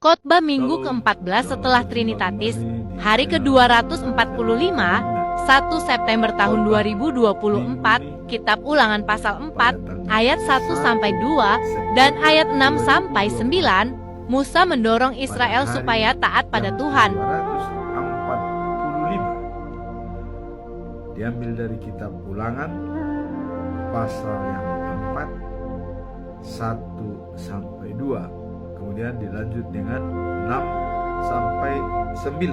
Khotbah Minggu ke-14 setelah Trinitatis, hari ke-245, 1 September tahun 2024, Kitab Ulangan pasal 4, ayat 1-2, dan ayat 6-9, Musa mendorong Israel supaya taat pada Tuhan. 245 diambil dari Kitab Ulangan pasal yang keempat 1-2, kemudian dilanjut dengan 6-9.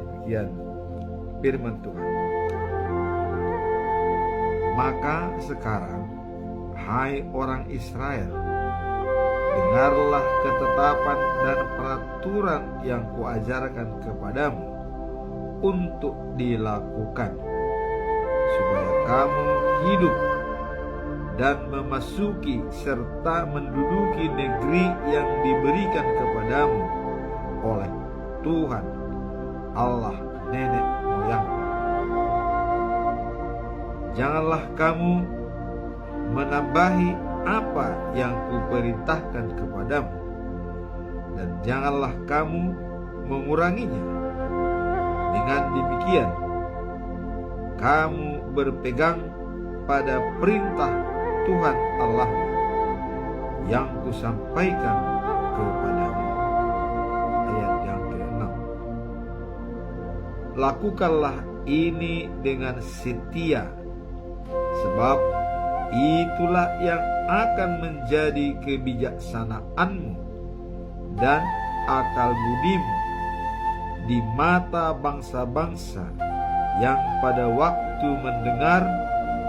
Demikian firman Tuhan. Maka sekarang, hai orang Israel, dengarlah ketetapan dan peraturan yang kuajarkan kepadamu untuk dilakukan, supaya kamu hidup dan memasuki serta menduduki negeri yang diberikan kepadamu oleh Tuhan Allah nenek moyang. Janganlah kamu menambahi apa yang kuperintahkan kepadamu, dan janganlah kamu menguranginya. Dengan demikian, kamu berpegang pada perintah Tuhan Allah yang kusampaikan kepadamu. Ayat yang ke-6. Lakukanlah ini dengan setia, sebab itulah yang akan menjadi kebijaksanaanmu dan akal budimu di mata bangsa-bangsa yang pada waktu mendengar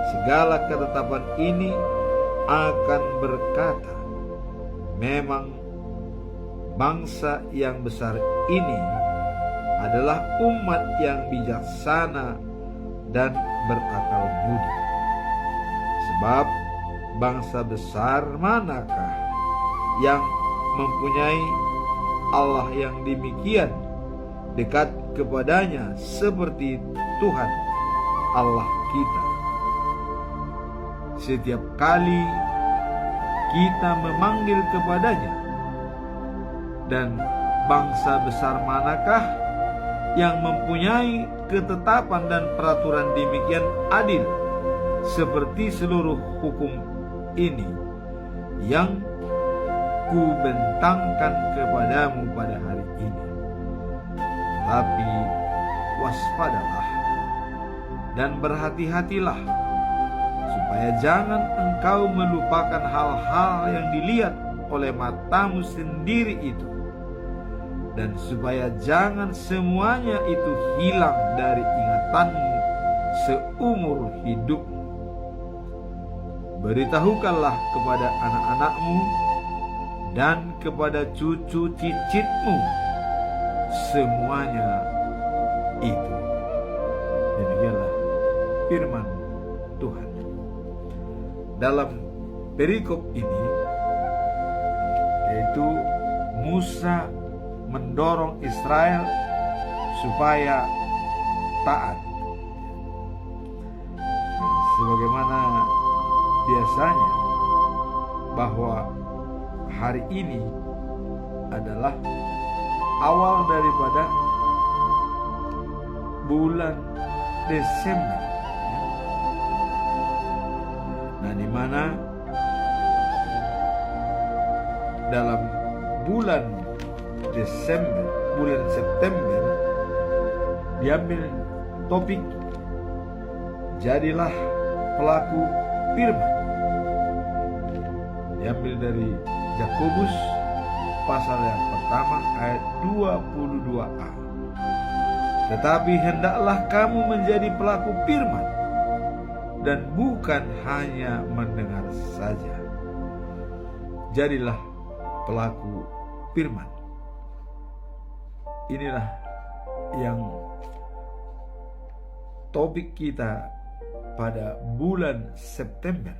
segala ketetapan ini akan berkata, memang bangsa yang besar ini adalah umat yang bijaksana dan berakal budi. Sebab bangsa besar manakah yang mempunyai Allah yang demikian dekat kepadanya seperti Tuhan Allah kita. Setiap kali kita memanggil kepadanya, dan bangsa besar manakah yang mempunyai ketetapan dan peraturan demikian adil seperti seluruh hukum ini yang kubentangkan kepadamu pada hari ini. Tapi waspadalah dan berhati-hatilah, supaya jangan engkau melupakan hal-hal yang dilihat oleh matamu sendiri itu, dan supaya jangan semuanya itu hilang dari ingatanmu seumur hidupmu. Beritahukanlah kepada anak-anakmu dan kepada cucu cicitmu semuanya itu. Demikianlah firman Tuhan. Dalam perikop ini, yaitu Musa mendorong Israel supaya taat. Sebagaimana biasanya, bahwa hari ini adalah awal daripada bulan Desember. Nah, di mana dalam bulan Desember, bulan September, diambil topik jadilah pelaku firman. Diambil dari Yakobus pasal yang pertama ayat 22a. Tetapi hendaklah kamu menjadi pelaku firman, dan bukan hanya mendengar saja. Jadilah pelaku firman. Inilah yang topik kita pada bulan September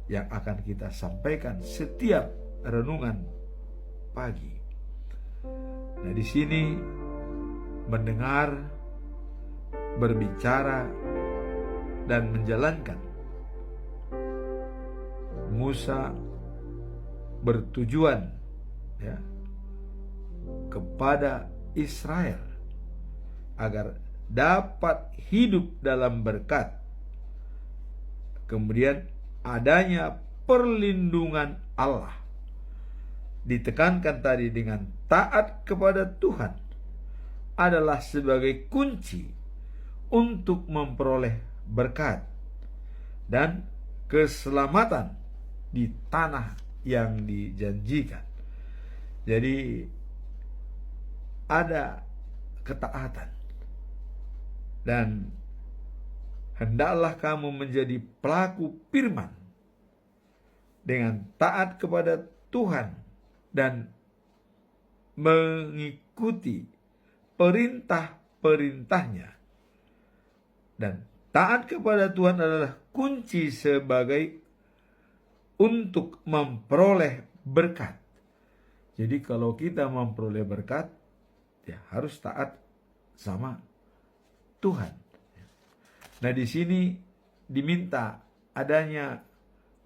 yang akan kita sampaikan setiap renungan pagi. Nah, di sini mendengar, berbicara, dan menjalankan, Musa bertujuan ya, kepada Israel agar dapat hidup dalam berkat. Kemudian adanya perlindungan Allah. Ditekankan tadi dengan taat kepada Tuhan adalah sebagai kunci untuk memperoleh berkat dan keselamatan di tanah yang dijanjikan. Jadi ada ketaatan, dan hendaklah kamu menjadi pelaku firman dengan taat kepada Tuhan dan mengikuti perintah-perintahnya. Dan taat kepada Tuhan adalah kunci sebagai untuk memperoleh berkat. Jadi kalau kita memperoleh berkat, ya harus taat sama Tuhan. Nah, di sini diminta adanya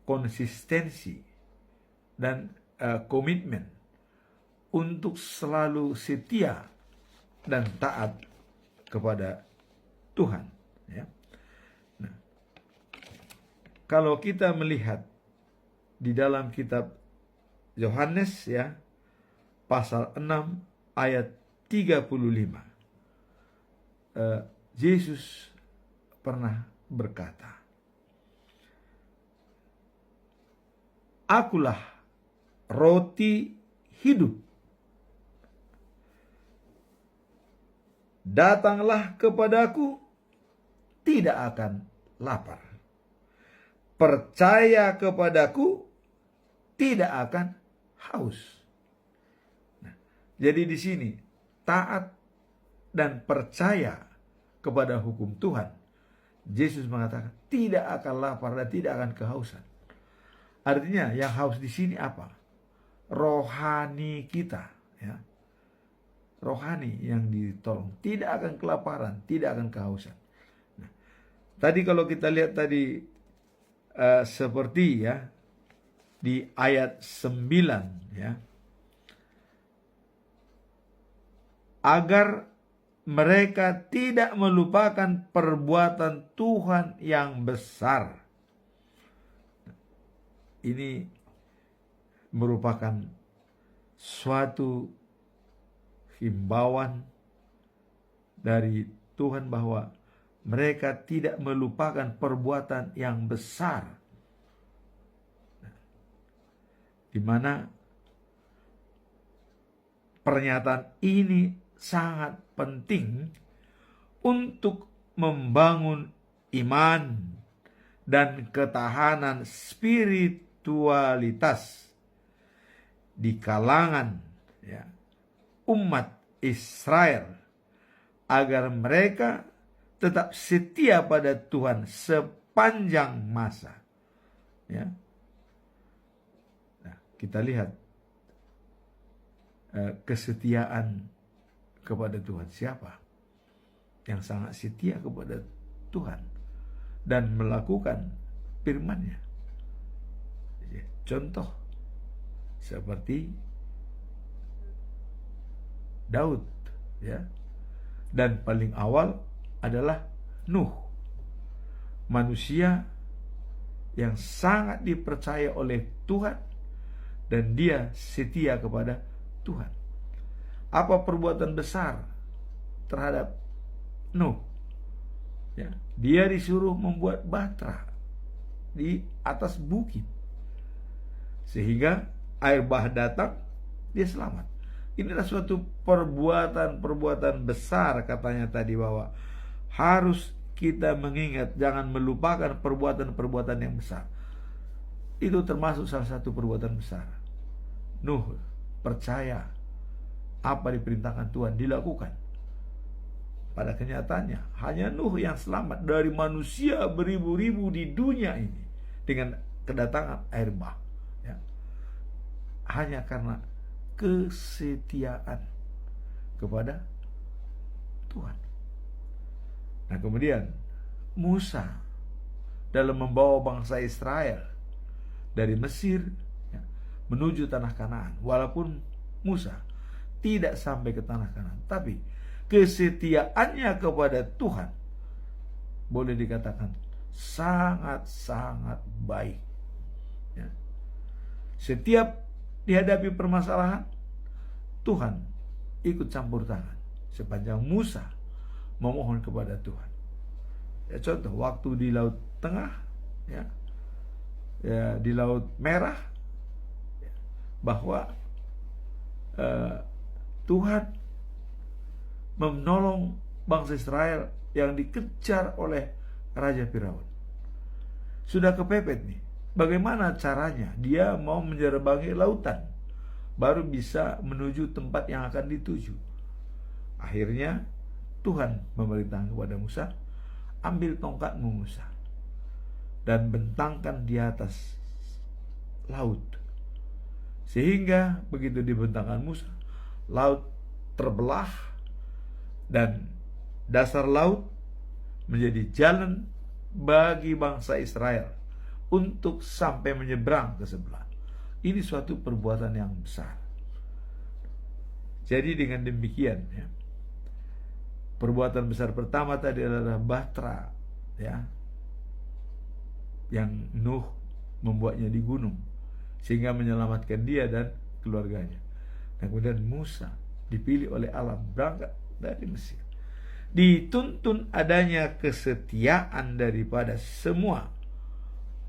konsistensi dan komitmen untuk selalu setia dan taat kepada Tuhan. Ya. Nah, kalau kita melihat di dalam kitab Yohanes, ya, pasal 6 ayat 35, Yesus pernah berkata, "Akulah roti hidup. Datanglah kepadaku, tidak akan lapar. Percaya kepadaku, tidak akan haus." Nah, jadi di sini taat dan percaya kepada hukum Tuhan, Yesus mengatakan tidak akan lapar dan tidak akan kehausan. Artinya yang haus di sini apa? Rohani kita, ya. Rohani yang ditolong, tidak akan kelaparan, tidak akan kehausan. Nah, tadi kalau kita lihat tadi seperti, ya, di ayat 9, ya, agar mereka tidak melupakan perbuatan Tuhan yang besar. Ini merupakan suatu himbauan dari Tuhan bahwa mereka tidak melupakan perbuatan yang besar, di mana pernyataan ini sangat penting untuk membangun iman dan ketahanan spiritualitas di kalangan, ya, umat Israel, agar mereka tetap setia pada Tuhan sepanjang masa. Ya. Nah, kita lihat kesetiaan kepada Tuhan siapa? Yang sangat setia kepada Tuhan dan melakukan firman-Nya. Contoh seperti Daud, ya. Dan paling awal adalah Nuh, manusia yang sangat dipercaya oleh Tuhan dan dia setia kepada Tuhan. Apa perbuatan besar terhadap Nuh? Ya, dia disuruh membuat bahtera di atas bukit, sehingga air bah datang, dia selamat. Inilah suatu perbuatan besar, katanya tadi, bahwa harus kita mengingat, jangan melupakan perbuatan-perbuatan yang besar. Itu termasuk salah satu perbuatan besar. Nuh percaya apa diperintahkan Tuhan, dilakukan. Pada kenyataannya hanya Nuh yang selamat dari manusia beribu-ribu di dunia ini dengan kedatangan air bah, ya. Hanya karena kesetiaan kepada Tuhan. Nah, kemudian Musa dalam membawa bangsa Israel dari Mesir, ya, menuju tanah Kanaan, walaupun Musa tidak sampai ke tanah Kanaan, tapi kesetiaannya kepada Tuhan boleh dikatakan sangat-sangat baik. Ya. Setiap dihadapi permasalahan, Tuhan ikut campur tangan sepanjang Musa memohon kepada Tuhan. Ya, contoh waktu di Laut Tengah, ya, di Laut Merah, ya, bahwa Tuhan menolong bangsa Israel yang dikejar oleh Raja Firaun. Sudah kepepet nih. Bagaimana caranya? Dia mau menyeberangi lautan, baru bisa menuju tempat yang akan dituju. Akhirnya Tuhan memerintahkan kepada Musa, ambil tongkatmu Musa dan bentangkan di atas laut. Sehingga begitu dibentangkan Musa, laut terbelah dan dasar laut menjadi jalan bagi bangsa Israel untuk sampai menyeberang ke sebelah. Ini suatu perbuatan yang besar. Jadi dengan demikian, ya, perbuatan besar pertama tadi adalah bahtera, ya, yang Nuh membuatnya di gunung sehingga menyelamatkan dia dan keluarganya. Dan kemudian Musa dipilih oleh Allah berangkat dari Mesir. Dituntun adanya kesetiaan daripada semua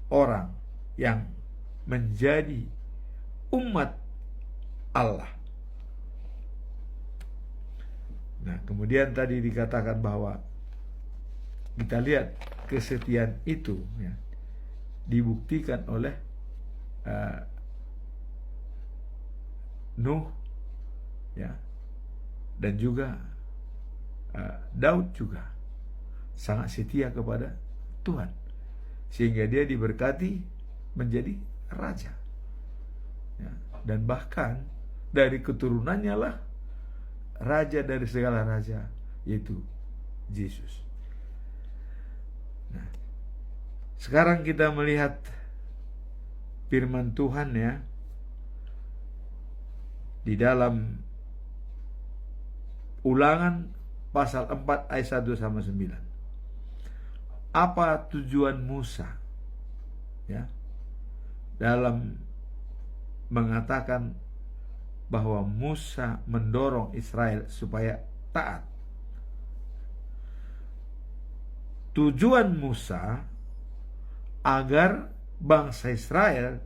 orang yang menjadi umat Allah. Nah, kemudian tadi dikatakan bahwa kita lihat kesetiaan itu, ya, dibuktikan oleh Nuh, ya, dan juga Daud juga sangat setia kepada Tuhan sehingga dia diberkati menjadi raja, ya, dan bahkan dari keturunannya lah raja dari segala raja, yaitu Yesus. Nah, sekarang kita melihat firman Tuhan, ya, di dalam Ulangan pasal 4 ayat 1-9. Apa tujuan Musa, ya, dalam mengatakan bahwa Musa mendorong Israel supaya taat? Tujuan Musa agar bangsa Israel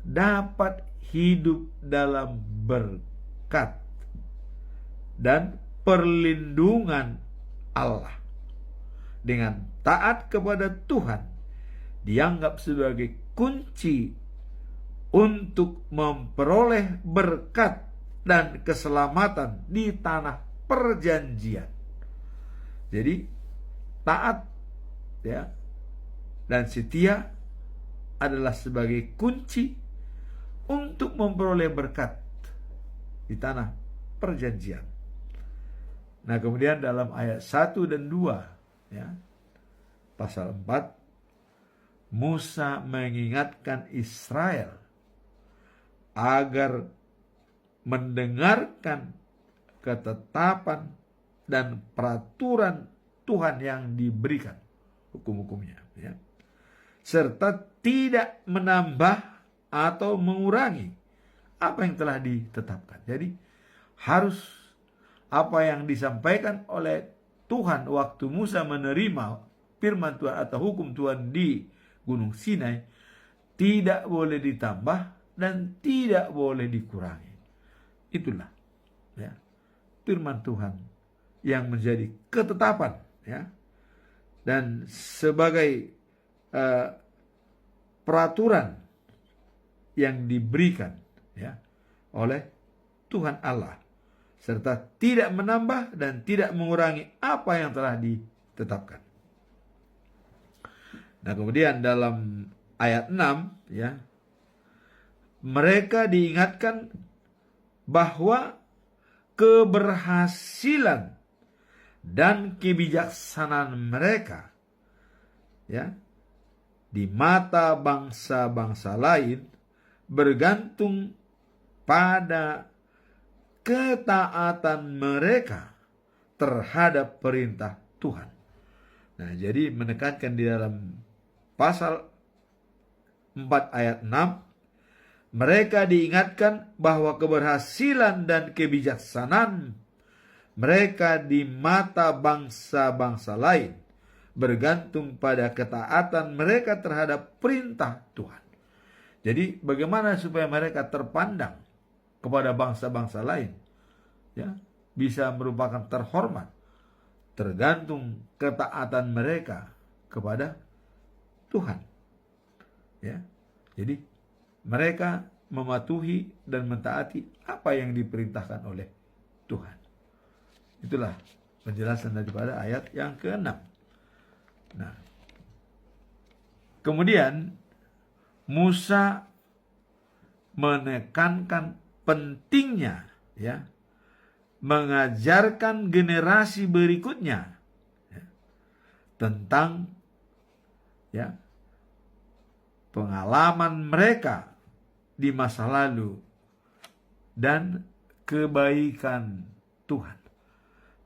dapat hidup dalam berkat dan perlindungan Allah. Dengan taat kepada Tuhan dianggap sebagai kunci untuk memperoleh berkat dan keselamatan di tanah perjanjian. Jadi taat, ya, dan setia adalah sebagai kunci untuk memperoleh berkat di tanah perjanjian. Nah, kemudian dalam ayat 1 dan 2, ya, pasal 4, Musa mengingatkan Israel agar mendengarkan ketetapan dan peraturan Tuhan yang diberikan, hukum-hukumnya, ya, serta tidak menambah atau mengurangi apa yang telah ditetapkan. Jadi harus apa yang disampaikan oleh Tuhan waktu Musa menerima firman Tuhan atau hukum Tuhan di Gunung Sinai tidak boleh ditambah dan tidak boleh dikurangi. Itulah, ya, firman Tuhan yang menjadi ketetapan, ya, dan sebagai peraturan yang diberikan, ya, oleh Tuhan Allah, serta tidak menambah dan tidak mengurangi apa yang telah ditetapkan. Nah, kemudian dalam ayat 6, ya, mereka diingatkan bahwa keberhasilan dan kebijaksanaan mereka, ya, di mata bangsa-bangsa lain bergantung pada ketaatan mereka terhadap perintah Tuhan. Nah, jadi menekankan di dalam pasal 4 ayat 6, mereka diingatkan bahwa keberhasilan dan kebijaksanaan mereka di mata bangsa-bangsa lain bergantung pada ketaatan mereka terhadap perintah Tuhan. Jadi bagaimana supaya mereka terpandang kepada bangsa-bangsa lain, ya, bisa merupakan terhormat, tergantung ketaatan mereka kepada Tuhan. Ya. Jadi mereka mematuhi dan mentaati apa yang diperintahkan oleh Tuhan. Itulah penjelasan daripada ayat yang ke-6. Nah, kemudian Musa menekankan pentingnya, ya, mengajarkan generasi berikutnya, ya, tentang, ya, pengalaman mereka di masa lalu dan kebaikan Tuhan.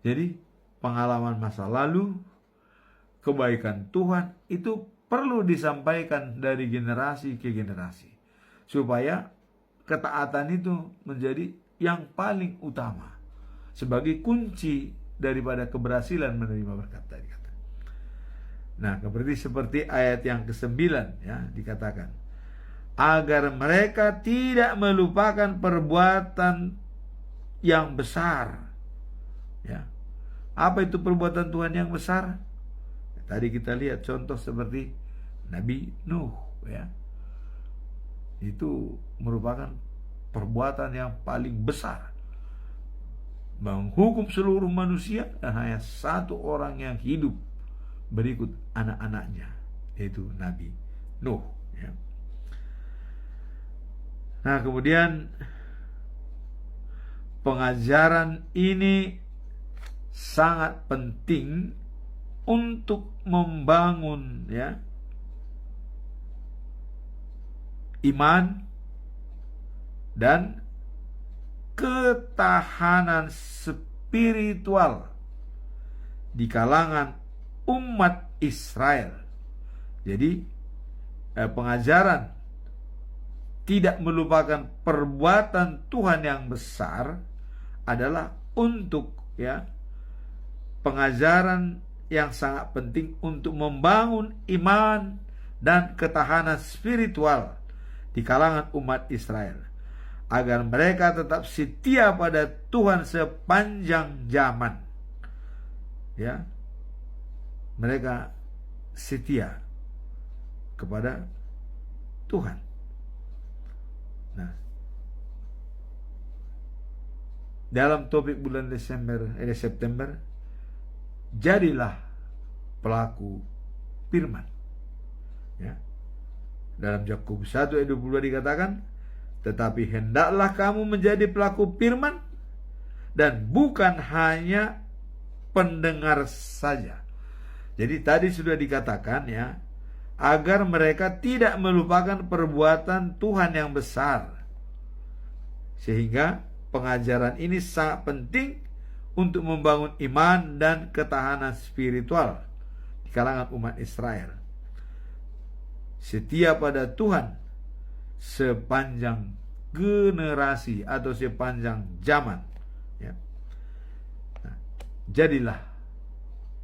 Jadi pengalaman masa lalu, kebaikan Tuhan itu perlu disampaikan dari generasi ke generasi, supaya ketaatan itu menjadi yang paling utama sebagai kunci daripada keberhasilan menerima berkat tadi. Nah, seperti ayat yang ke-9, ya, dikatakan agar mereka tidak melupakan perbuatan yang besar. Ya. Apa itu perbuatan Tuhan yang besar? Tadi kita lihat contoh seperti Nabi Nuh, ya. Itu merupakan perbuatan yang paling besar, menghukum seluruh manusia dan hanya satu orang yang hidup berikut anak-anaknya, yaitu Nabi Nuh, ya. Nah, kemudian pengajaran ini sangat penting untuk membangun, ya, iman dan ketahanan spiritual di kalangan umat Israel. Jadi pengajaran tidak melupakan perbuatan Tuhan yang besar adalah untuk, ya, pengajaran yang sangat penting untuk membangun iman dan ketahanan spiritual di kalangan umat Israel, agar mereka tetap setia pada Tuhan sepanjang zaman. Ya, mereka setia kepada Tuhan. Nah, dalam topik bulan September, jadilah pelaku firman. Ya. Dalam Yakobus 1 ayat 22 dikatakan, tetapi hendaklah kamu menjadi pelaku firman dan bukan hanya pendengar saja. Jadi tadi sudah dikatakan, ya, agar mereka tidak melupakan perbuatan Tuhan yang besar. Sehingga pengajaran ini sangat penting untuk membangun iman dan ketahanan spiritual di kalangan umat Israel. Setia pada Tuhan sepanjang generasi atau sepanjang zaman. Ya. Nah, jadilah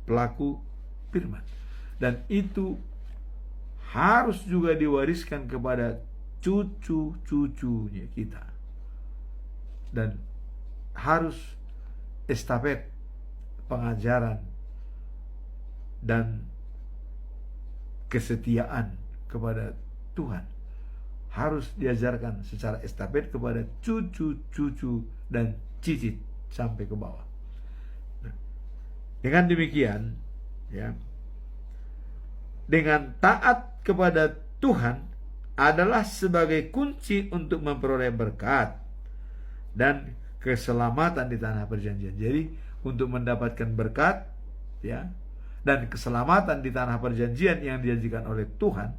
pelaku firman. Dan itu harus juga diwariskan kepada cucu-cucunya kita. Dan harus estafet pengajaran dan kesetiaan kepada Tuhan harus diajarkan secara estafet kepada cucu-cucu dan cicit sampai ke bawah. Nah, dengan demikian, ya, dengan taat kepada Tuhan adalah sebagai kunci untuk memperoleh berkat dan keselamatan di tanah perjanjian. Jadi untuk mendapatkan berkat, ya, dan keselamatan di tanah perjanjian yang dijanjikan oleh Tuhan,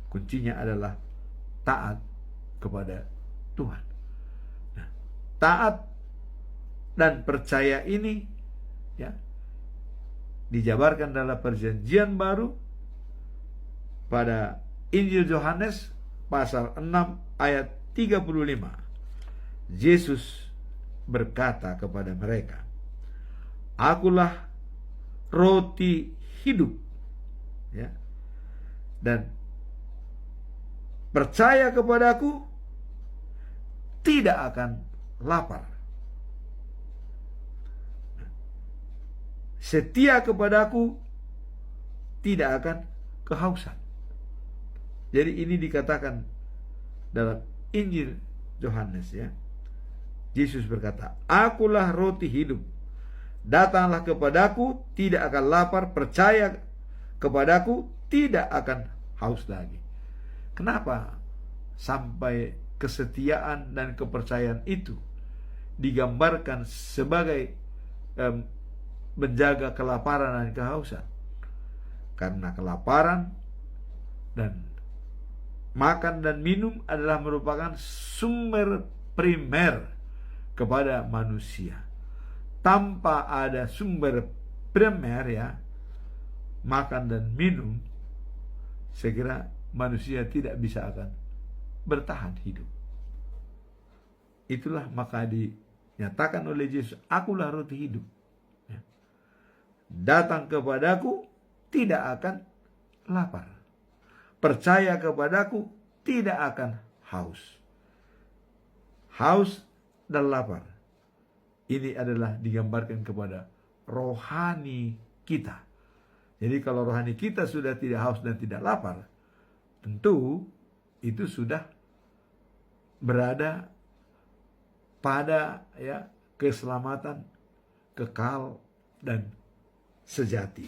kuncinya adalah taat kepada Tuhan. Nah, taat dan percaya ini ya dijabarkan dalam perjanjian baru pada Injil Yohanes pasal 6 ayat 35. Yesus berkata kepada mereka, "Akulah roti hidup." Ya. Dan percaya kepadaku tidak akan lapar. Setia kepadaku tidak akan kehausan. Jadi ini dikatakan dalam Injil Yohanes ya. Yesus berkata, "Akulah roti hidup. Datanglah kepadaku, tidak akan lapar. Percaya kepadaku, tidak akan haus lagi." Kenapa sampai kesetiaan dan kepercayaan itu digambarkan sebagai menjaga kelaparan dan kehausan? Karena kelaparan dan makan dan minum adalah merupakan sumber primer kepada manusia. Tanpa ada sumber primer ya, makan dan minum, saya kira manusia tidak bisa akan bertahan hidup. Itulah maka dinyatakan oleh Yesus, "Akulah roti hidup. Datang kepadaku tidak akan lapar. Percaya kepadaku tidak akan haus." Haus dan lapar ini adalah digambarkan kepada rohani kita. Jadi kalau rohani kita sudah tidak haus dan tidak lapar, tentu itu sudah berada pada ya keselamatan kekal dan sejati.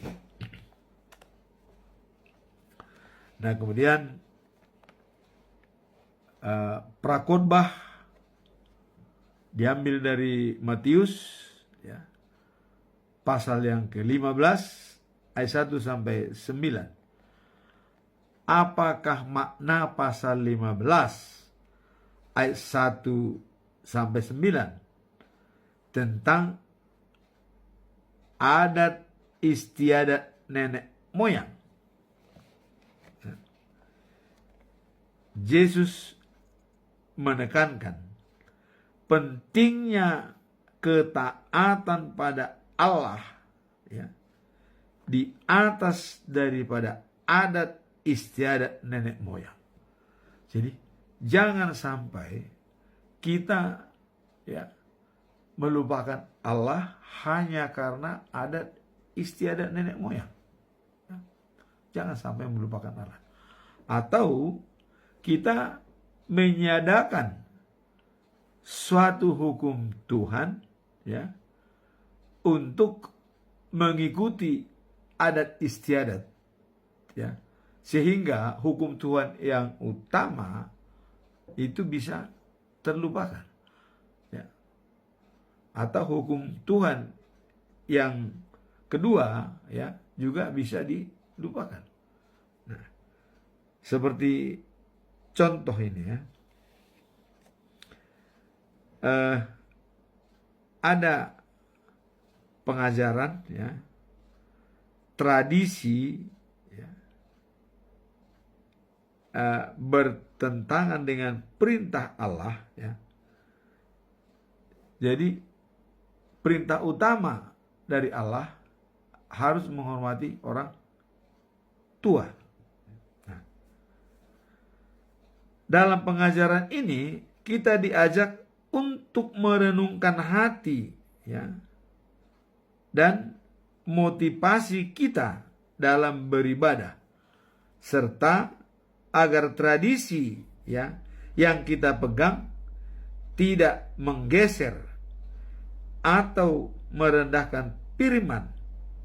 Nah, kemudian prakhotbah diambil dari Matius ya, pasal yang ke-15 ayat 1 sampai 9. Apakah makna pasal 15 ayat 1 sampai 9 tentang adat istiadat nenek moyang? Yesus menekankan pentingnya ketaatan pada Allah ya, di atas daripada adat istiadat nenek moyang. Jadi jangan sampai kita ya melupakan Allah hanya karena adat istiadat nenek moyang. Ya, jangan sampai melupakan Allah. Atau kita menyadakan suatu hukum Tuhan ya untuk mengikuti adat istiadat ya, sehingga hukum Tuhan yang utama itu bisa terlupakan ya, atau hukum Tuhan yang kedua ya juga bisa dilupakan. Nah, seperti contoh ini ya, ada pengajaran ya, tradisi ya, bertentangan dengan perintah Allah ya. Jadi perintah utama dari Allah harus menghormati orang tua. Nah, dalam pengajaran ini kita diajak untuk merenungkan hati ya, dan motivasi kita dalam beribadah, serta agar tradisi ya yang kita pegang tidak menggeser atau merendahkan firman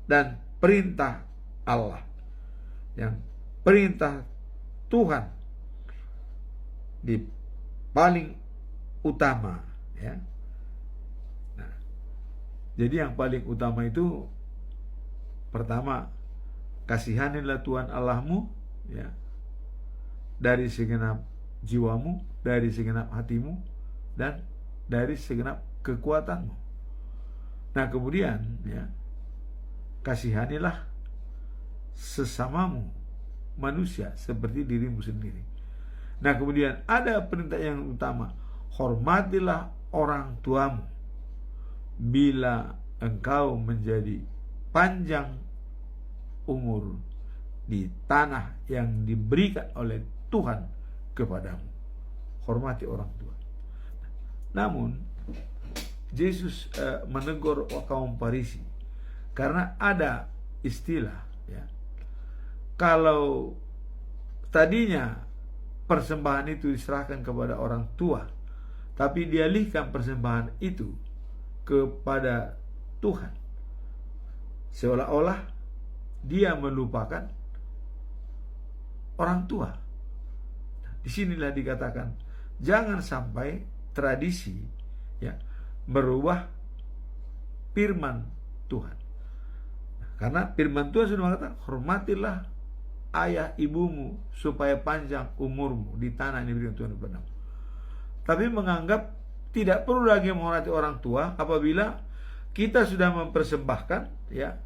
dan perintah Allah, yang perintah Tuhan di paling utama ya. Nah, jadi yang paling utama itu pertama, kasihanilah Tuhan Allahmu ya dari segenap jiwamu, dari segenap hatimu, dan dari segenap kekuatanmu. Nah kemudian ya, kasihanilah sesamamu manusia seperti dirimu sendiri. Nah kemudian ada perintah yang utama, hormatilah orang tuamu bila engkau menjadi panjang umur di tanah yang diberikan oleh Tuhan kepadamu. Hormati orang tua. Namun Yesus menegur kaum Farisi karena ada istilah ya, kalau tadinya persembahan itu diserahkan kepada orang tua, tapi dialihkan persembahan itu kepada Tuhan, seolah-olah dia melupakan orang tua. Disinilah dikatakan jangan sampai tradisi ya merubah firman Tuhan. Karena firman Tuhan sudah mengatakan, hormatilah ayah ibumu supaya panjang umurmu di tanah yang diberikan Tuhan kepadamu. Tapi menganggap tidak perlu lagi menghormati orang tua apabila kita sudah mempersembahkan ya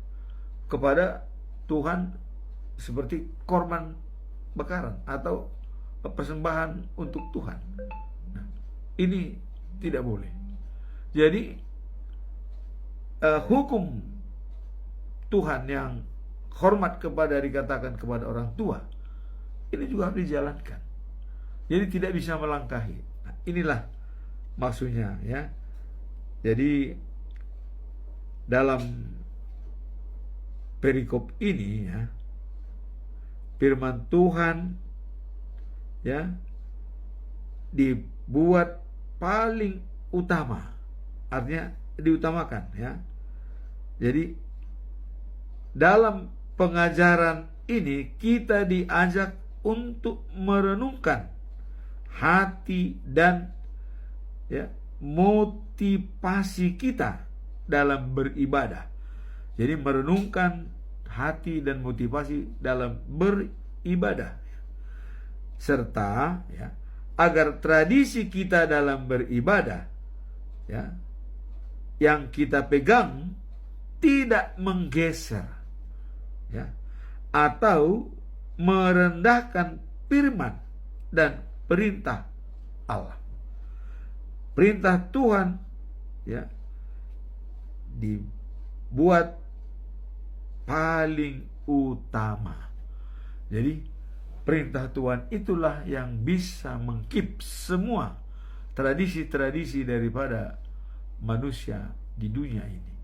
kepada Tuhan seperti korban bakaran atau persembahan untuk Tuhan. Nah, ini tidak boleh. Jadi hukum Tuhan yang hormat kepada dikatakan kepada orang tua ini juga harus dijalankan. Jadi tidak bisa melangkahi. Nah, inilah maksudnya ya. Jadi dalam perikop ini ya, firman Tuhan ya dibuat paling utama, artinya diutamakan ya. Jadi dalam pengajaran ini kita diajak untuk merenungkan hati dan ya motivasi kita dalam beribadah. Jadi merenungkan hati dan motivasi dalam beribadah, serta ya agar tradisi kita dalam beribadah ya yang kita pegang tidak menggeser ya atau merendahkan firman dan perintah Allah. Perintah Tuhan ya dibuat paling utama. Jadi perintah Tuhan itulah yang bisa mengkeep semua tradisi-tradisi daripada manusia di dunia ini.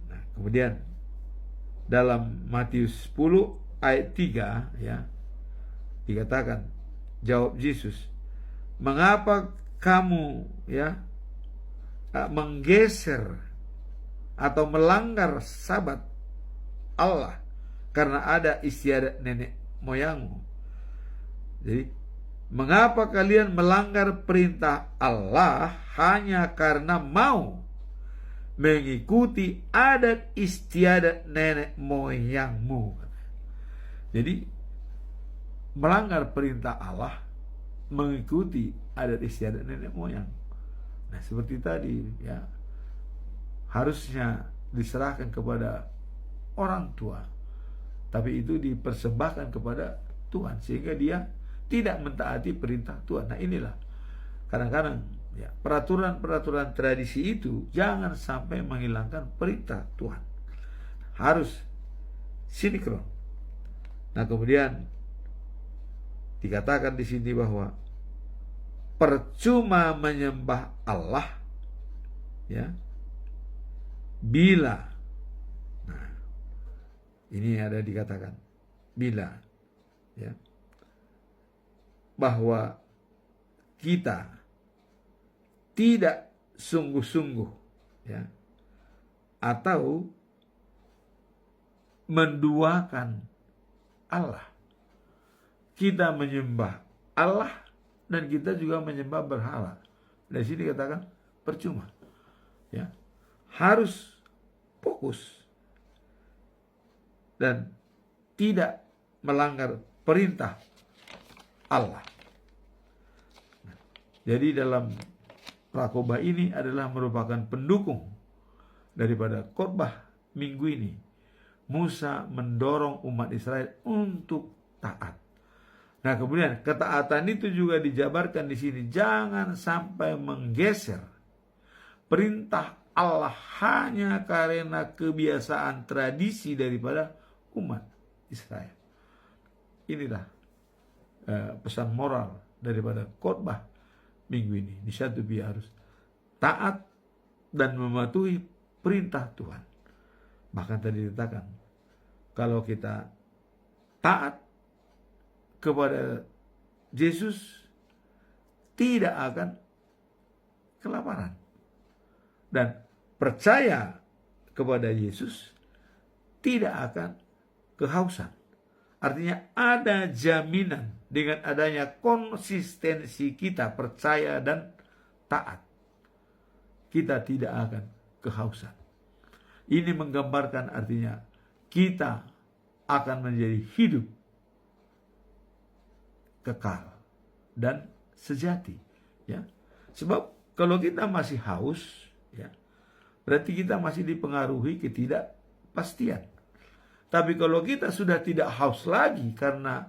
Nah, kemudian dalam Matius 10 ayat 3 ya dikatakan, jawab Yesus, mengapa kamu ya menggeser atau melanggar sabat Allah karena ada istiadat nenek moyangmu? Jadi mengapa kalian melanggar perintah Allah hanya karena mau mengikuti adat istiadat nenek moyangmu? Jadi melanggar perintah Allah mengikuti adat istiadat nenek moyang. Nah, seperti tadi ya, harusnya diserahkan kepada orang tua, tapi itu dipersembahkan kepada Tuhan sehingga dia tidak mentaati perintah Tuhan. Nah, inilah kadang-kadang ya peraturan-peraturan tradisi itu jangan sampai menghilangkan perintah Tuhan. Harus sinkron. Nah, kemudian dikatakan di sini bahwa percuma menyembah Allah ya bila, nah ini ada dikatakan bila ya bahwa kita tidak sungguh-sungguh ya atau menduakan Allah. Kita menyembah Allah dan kita juga menyembah berhala. Dari sini dikatakan percuma. Ya. Harus fokus dan tidak melanggar perintah Allah. Jadi dalam prakhotbah ini adalah merupakan pendukung daripada khotbah minggu ini, Musa mendorong umat Israel untuk taat. Nah, kemudian ketaatan itu juga dijabarkan di sini, jangan sampai menggeser perintah Allah hanya karena kebiasaan tradisi daripada umat Israel. Inilah pesan moral daripada khotbah minggu ini. Di satu pihak harus taat dan mematuhi perintah Tuhan. Bahkan tadi dikatakan, kalau kita taat kepada Yesus, tidak akan kelaparan. Dan percaya kepada Yesus, tidak akan kehausan. Artinya ada jaminan dengan adanya konsistensi kita percaya dan taat. Kita tidak akan kehausan. Ini menggambarkan artinya kita akan menjadi hidup kekal dan sejati, ya. Sebab kalau kita masih haus, ya, berarti kita masih dipengaruhi ketidakpastian. Tapi kalau kita sudah tidak haus lagi karena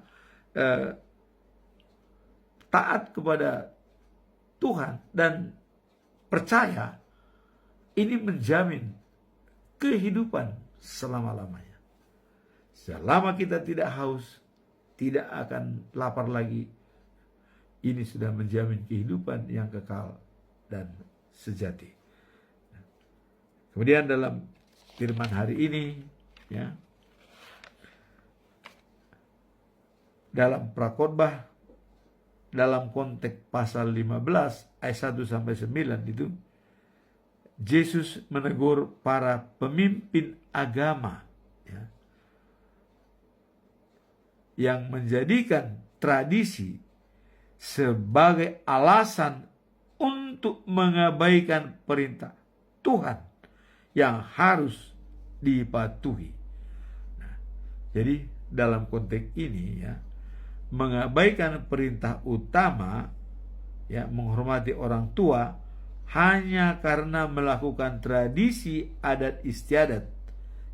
taat kepada Tuhan dan percaya, ini menjamin kehidupan selama-lamanya. Selama kita tidak haus, tidak akan lapar lagi, ini sudah menjamin kehidupan yang kekal dan sejati. Kemudian dalam firman hari ini, ya, dalam prakhotbah, dalam konteks pasal 15 ayat 1 sampai 9 itu, Yesus menegur para pemimpin agama, ya, yang menjadikan tradisi sebagai alasan untuk mengabaikan perintah Tuhan yang harus dipatuhi. Nah, jadi dalam konteks ini, ya, mengabaikan perintah utama, ya, menghormati orang tua hanya karena melakukan tradisi adat istiadat,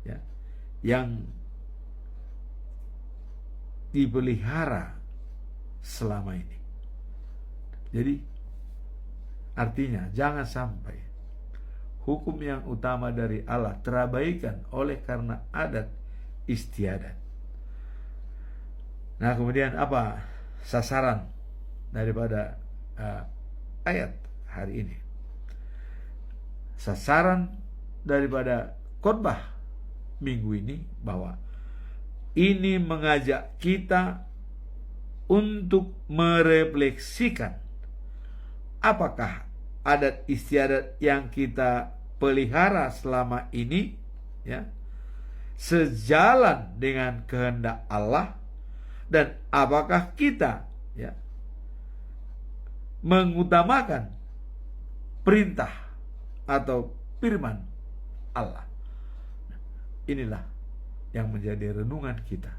ya, yang dipelihara selama ini. Jadi artinya jangan sampai hukum yang utama dari Allah terabaikan oleh karena adat istiadat. Nah, kemudian apa sasaran daripada ayat hari ini? Sasaran daripada khotbah minggu ini bahwa ini mengajak kita untuk merefleksikan apakah adat istiadat yang kita pelihara selama ini, ya, sejalan dengan kehendak Allah, dan apakah kita, ya, mengutamakan perintah atau firman Allah. Inilah yang menjadi renungan kita.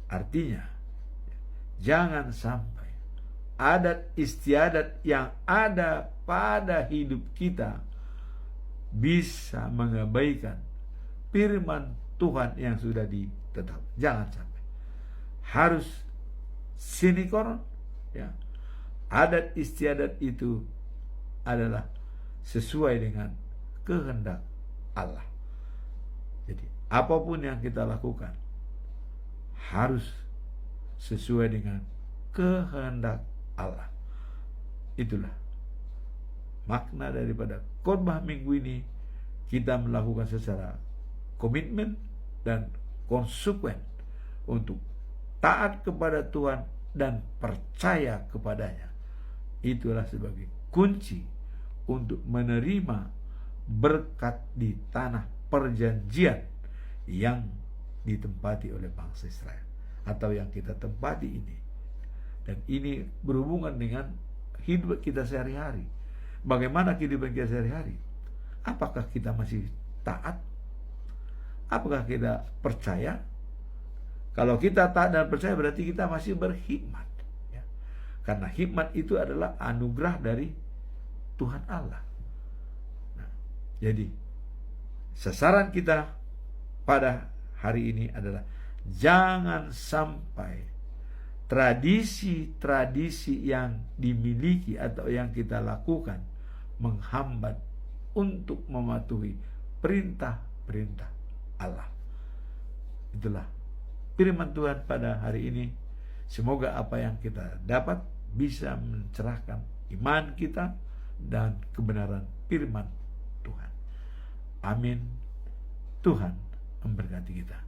Artinya, jangan sampai adat istiadat yang ada pada hidup kita bisa mengabaikan firman Tuhan yang sudah ditetapkan. Jangan sampai. Harus sinikoron, ya. Adat istiadat itu adalah sesuai dengan kehendak Allah. Jadi apapun yang kita lakukan harus sesuai dengan kehendak Allah. Itulah makna daripada khotbah minggu ini. Kita melakukan secara komitmen dan konsekuen untuk taat kepada Tuhan dan percaya kepadanya. Itulah sebagai kunci untuk menerima berkat di tanah perjanjian yang ditempati oleh bangsa Israel, atau yang kita tempati ini. Dan ini berhubungan dengan hidup kita sehari-hari. Bagaimana kehidupan kita sehari-hari? Apakah kita masih taat? Apakah kita percaya? Kalau kita taat dan percaya, berarti kita masih berhikmat, ya. Karena hikmat itu adalah anugerah dari Tuhan Allah. Nah, jadi sasaran kita pada hari ini adalah jangan sampai tradisi-tradisi yang dimiliki atau yang kita lakukan menghambat untuk mematuhi perintah-perintah Allah. Itulah firman Tuhan pada hari ini. Semoga apa yang kita dapat bisa mencerahkan iman kita dan kebenaran firman Tuhan. Amin. Tuhan memberkati kita.